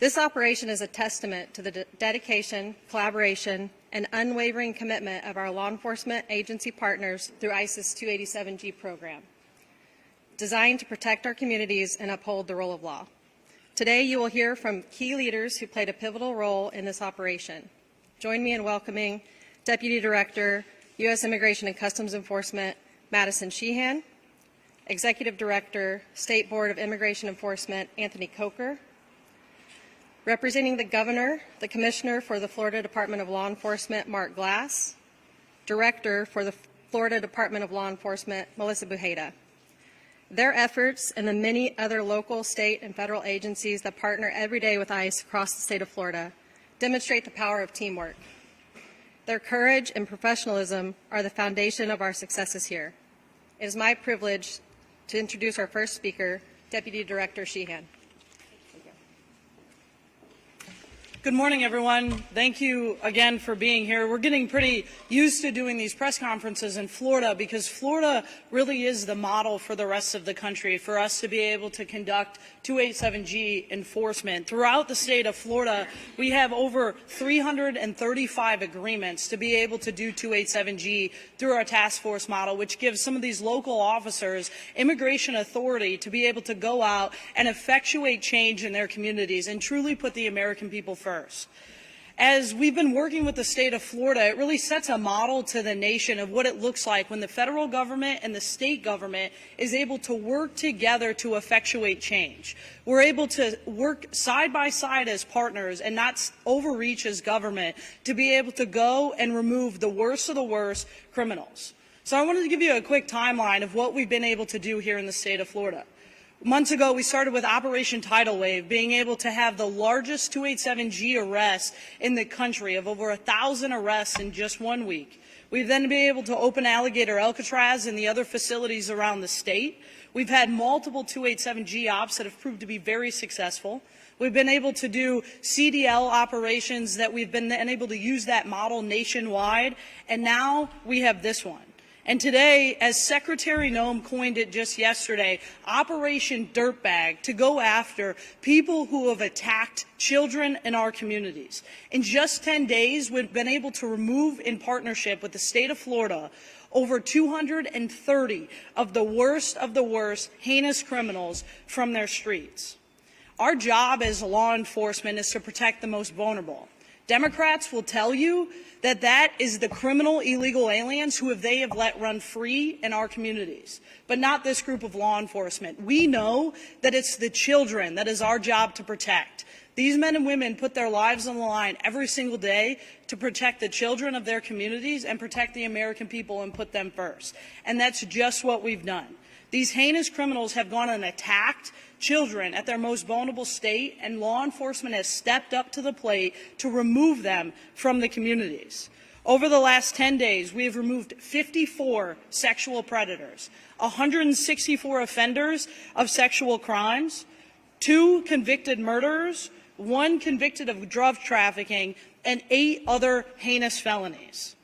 This operation is a testament to the dedication, collaboration, and unwavering commitment of our law enforcement agency partners through ICE's 287G program, designed to protect our communities and uphold the rule of law. Today, you will hear from key leaders who played a pivotal role in this operation. Join me in welcoming Deputy Director, U.S. Immigration and Customs Enforcement, Madison Sheehan, Executive Director, State Board of Immigration Enforcement, Anthony Coker, representing the Governor, the Commissioner for the Florida Department of Law Enforcement, Mark Glass, Director for the Florida Department of Law Enforcement, Melissa Bujeda. Their efforts and the many other local, state, and federal agencies that partner every day with ICE across the state of Florida demonstrate the power of teamwork. Their courage and professionalism are the foundation of our successes here. It is my privilege to introduce our first speaker, Deputy Director Sheehan. Good morning, everyone. Thank you again for being here. We're getting pretty used to doing these press conferences in Florida because Florida really is the model for the rest of the country for us to be able to conduct 287G enforcement. Throughout the state of Florida, we have over 335 agreements to be able to do 287G through our task force model, which gives some of these local officers immigration authority to be able to go out and effectuate change in their communities and truly put the American people first. As we've been working with the state of Florida, it really sets a model to the nation of what it looks like when the federal government and the state government is able to work together to effectuate change. We're able to work side by side as partners and not overreach as government to be able to go and remove the worst of the worst criminals. So I wanted to give you a quick timeline of what we've been able to do here in the state of Florida. Months ago, we started with Operation Tidal Wave, being able to have the largest 287G arrest in the country of over 1,000 arrests in just 1 week. We've then been able to open Alligator Alcatraz and the other facilities around the state. We've had multiple 287G ops that have proved to be very successful. We've been able to do CDL operations that we've been able to use that model nationwide, and now we have this one. And today, as Secretary Noem coined it just yesterday, Operation Dirtbag, to go after people who have attacked children in our communities. In just 10 days, we've been able to remove, in partnership with the state of Florida, over 230 of the worst heinous criminals from their streets. Our job as law enforcement is to protect the most vulnerable. Democrats will tell you that that is the criminal illegal aliens who they have let run free in our communities, but not this group of law enforcement. We know that it's the children that is our job to protect. These men and women put their lives on the line every single day to protect the children of their communities and protect the American people and put them first. And that's just what we've done. These heinous criminals have gone and attacked children at their most vulnerable state, and law enforcement has stepped up to the plate to remove them from the communities. Over the last 10 days, we have removed 54 sexual predators, 164 offenders of sexual crimes, 2 convicted murderers, 1 convicted of drug trafficking, and 8 other heinous felonies.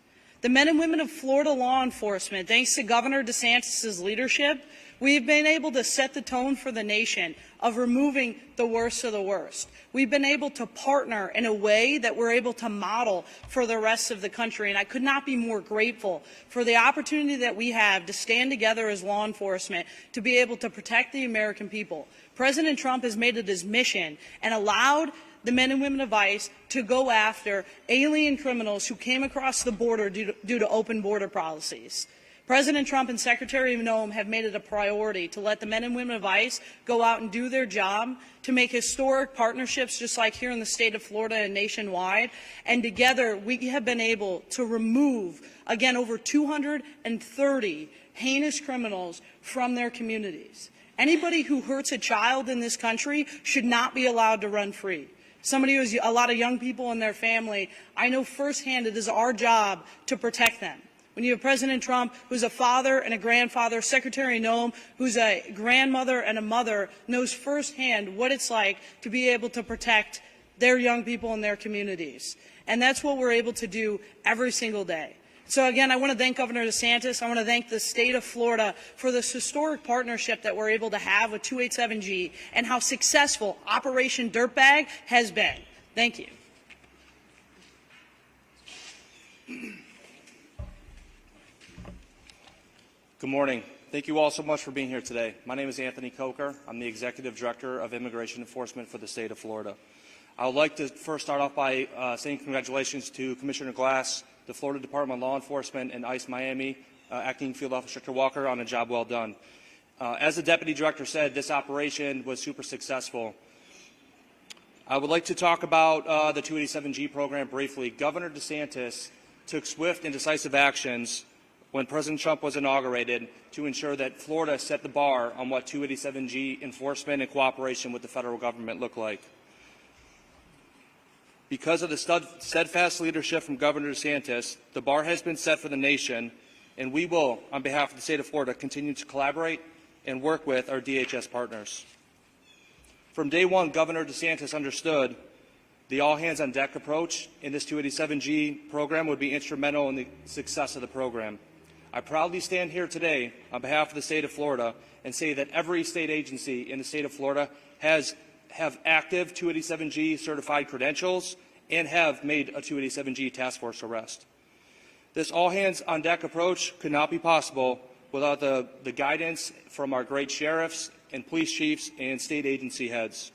The men and women of Florida law enforcement, thanks to Governor DeSantis' leadership, we've been able to set the tone for the nation of removing the worst of the worst. We've been able to partner in a way that we're able to model for the rest of the country, and I could not be more grateful for the opportunity that we have to stand together as law enforcement to be able to protect the American people. President Trump has made it his mission and allowed the men and women of ICE to go after alien criminals who came across the border due to open border policies. President Trump and Secretary Noem have made it a priority to let the men and women of ICE go out and do their job, to make historic partnerships just like here in the state of Florida and nationwide. And together we have been able to remove, again, over 230 heinous criminals from their communities. Anybody who hurts a child in this country should not be allowed to run free. Somebody who has a lot of young people in their family, I know firsthand it is our job to protect them. When you have President Trump, who's a father and a grandfather, Secretary Noem, who's a grandmother and a mother, knows firsthand what it's like to be able to protect their young people in their communities. And that's what we're able to do every single day. So again, I want to thank Governor DeSantis. I want to thank the state of Florida for this historic partnership that we're able to have with 287G and how successful Operation Dirtbag has been. Thank you. Good morning. Thank you all so much for being here today. My name is Anthony Coker. I'm the Executive Director of Immigration Enforcement for the state of Florida. I would like to first start off by saying congratulations to Commissioner Glass, the Florida Department of Law Enforcement, and ICE Miami, Acting Field Officer Director Walker, on a job well done. As the Deputy Director said, this operation was super successful. I would like to talk about the 287G program briefly. Governor DeSantis took swift and decisive actions when President Trump was inaugurated to ensure that Florida set the bar on what 287G enforcement and cooperation with the federal government look like. Because of the steadfast leadership from Governor DeSantis, the bar has been set for the nation, and we will, on behalf of the state of Florida, continue to collaborate and work with our DHS partners. From day one, Governor DeSantis understood the all-hands-on-deck approach in this 287G program would be instrumental in the success of the program. I proudly stand here today on behalf of the state of Florida and say that every state agency in the state of Florida have active 287G certified credentials and have made a 287G task force arrest. This all-hands-on-deck approach could not be possible without the guidance from our great sheriffs and police chiefs and state agency heads.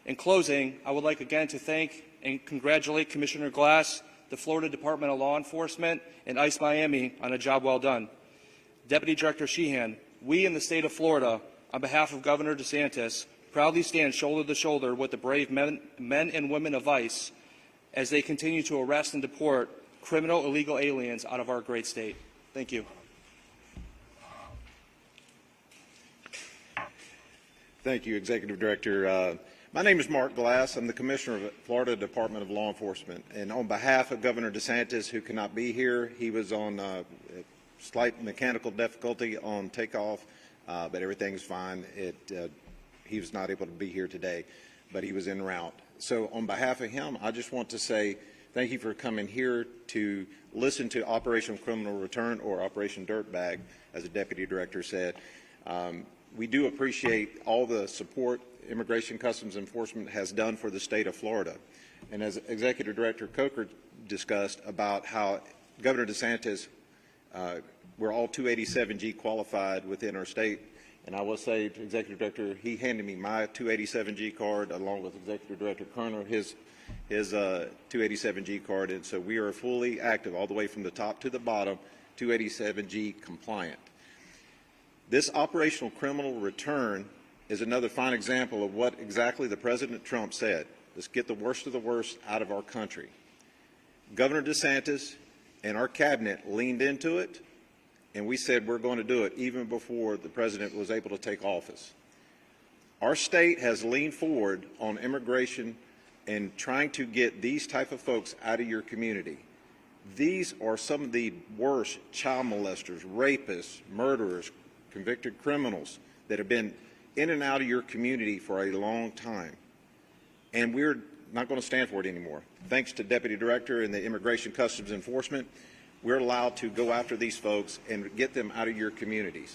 In closing, I would like again to thank and congratulate Commissioner Glass, the Florida Department of Law Enforcement, and ICE Miami on a job well done. Deputy Director Sheehan, we in the state of Florida, on behalf of Governor DeSantis, proudly stand shoulder to shoulder with the brave men and women of ICE as they continue to arrest and deport criminal illegal aliens out of our great state. Thank you. Thank you, Executive Director. My name is Mark Glass. I'm the Commissioner of the Florida Department of Law Enforcement. And on behalf of Governor DeSantis, who cannot be here, he was on slight mechanical difficulty on takeoff, but everything's fine. He was not able to be here today, but he was en route. So on behalf of him, I just want to say thank you for coming here to listen to Operation Criminal Return, or Operation Dirtbag, as the Deputy Director said. We do appreciate all the support Immigration Customs Enforcement has done for the state of Florida. And as Executive Director Coker discussed about how Governor DeSantis, we're all 287G qualified within our state. And I will say to Executive Director, he handed me my 287G card along with Executive Director Kerner, his 287G card. And so we are fully active all the way from the top to the bottom, 287G compliant. This operational criminal return is another fine example of what exactly the President Trump said. Let's get the worst of the worst out of our country. Governor DeSantis and our cabinet leaned into it, and we said we're going to do it even before the President was able to take office. Our state has leaned forward on immigration and trying to get these type of folks out of your community. These are some of the worst child molesters, rapists, murderers, convicted criminals that have been in and out of your community for a long time. And we're not going to stand for it anymore. Thanks to Deputy Director and the Immigration Customs Enforcement, we're allowed to go after these folks and get them out of your communities.